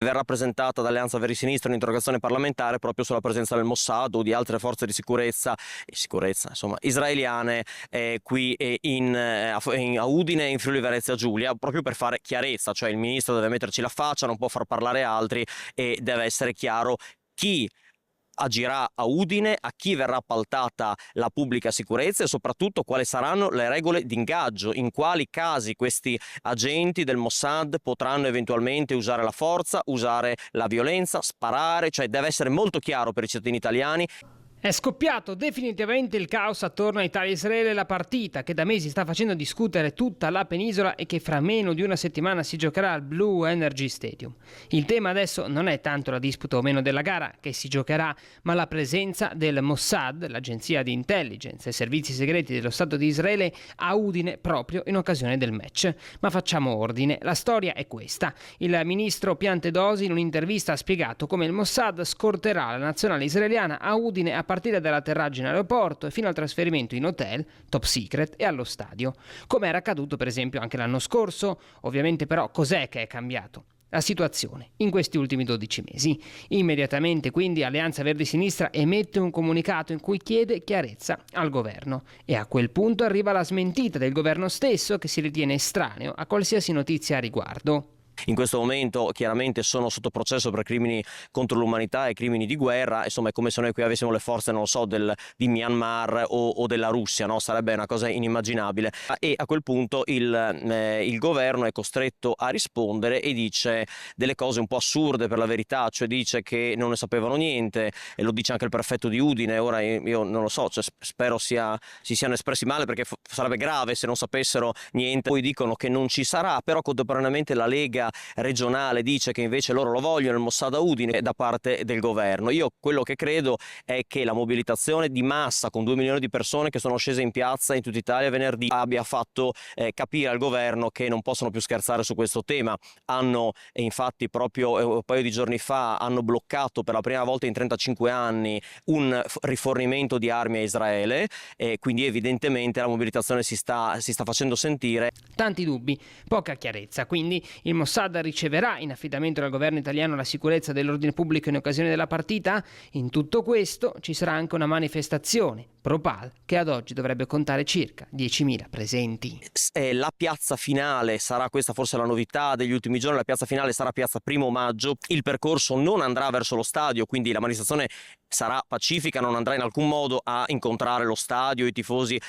verrà presentata da Alleanza Verdi e Sinistra un'interrogazione parlamentare proprio sulla presenza del Mossad o di altre forze di sicurezza insomma, israeliane qui a Udine e in Friuli Venezia Giulia, proprio per fare chiarezza, cioè il ministro deve metterci la faccia, non può far parlare altri e deve essere chiaro chi agirà a Udine, a chi verrà appaltata la pubblica sicurezza e soprattutto quali saranno le regole di ingaggio, in quali casi questi agenti del Mossad potranno eventualmente usare la forza, usare la violenza, sparare, cioè deve essere molto chiaro per i cittadini italiani. È scoppiato definitivamente il caos attorno a Italia-Israele, la partita che da mesi sta facendo discutere tutta la penisola e che fra meno di una settimana si giocherà al Blue Energy Stadium. Il tema adesso non è tanto la disputa o meno della gara che si giocherà, ma la presenza del Mossad, l'agenzia di intelligence e servizi segreti dello Stato di Israele, a Udine proprio in occasione del match. Ma facciamo ordine, la storia è questa. Il ministro Piantedosi in un'intervista ha spiegato come il Mossad scorterà la nazionale israeliana a Udine a partire dall'atterraggio in aeroporto e fino al trasferimento in hotel, top secret e allo stadio, come era accaduto per esempio anche l'anno scorso. Ovviamente però cos'è che è cambiato? La situazione in questi ultimi 12 mesi. Immediatamente quindi Alleanza Verdi e Sinistra emette un comunicato in cui chiede chiarezza al governo e a quel punto arriva la smentita del governo stesso che si ritiene estraneo a qualsiasi notizia a riguardo. In questo momento chiaramente sono sotto processo per crimini contro l'umanità e crimini di guerra, insomma è come se noi qui avessimo le forze, non lo so, di Myanmar o della Russia, no? Sarebbe una cosa inimmaginabile. E a quel punto il governo è costretto a rispondere e dice delle cose un po' assurde per la verità, cioè dice che non ne sapevano niente, e lo dice anche il prefetto di Udine. Ora io non lo so, cioè spero si siano espressi male, perché sarebbe grave se non sapessero niente. Poi dicono che non ci sarà, però contemporaneamente la Lega regionale dice che invece loro lo vogliono, il Mossad a Udine, da parte del governo. Io quello che credo è che la mobilitazione di massa con 2 milioni di persone che sono scese in piazza in tutta Italia venerdì abbia fatto capire al governo che non possono più scherzare su questo tema. Hanno infatti proprio un paio di giorni fa hanno bloccato per la prima volta in 35 anni un rifornimento di armi a Israele, e quindi evidentemente la mobilitazione si sta facendo sentire. Tanti dubbi, poca chiarezza, quindi il Mossad riceverà in affidamento dal governo italiano la sicurezza dell'ordine pubblico in occasione della partita? In tutto questo ci sarà anche una manifestazione pro-Pal che ad oggi dovrebbe contare circa 10.000 presenti. La piazza finale sarà, questa forse la novità degli ultimi giorni, la piazza finale sarà piazza 1° maggio, il percorso non andrà verso lo stadio, quindi la manifestazione sarà pacifica, non andrà in alcun modo a incontrare lo stadio, i tifosi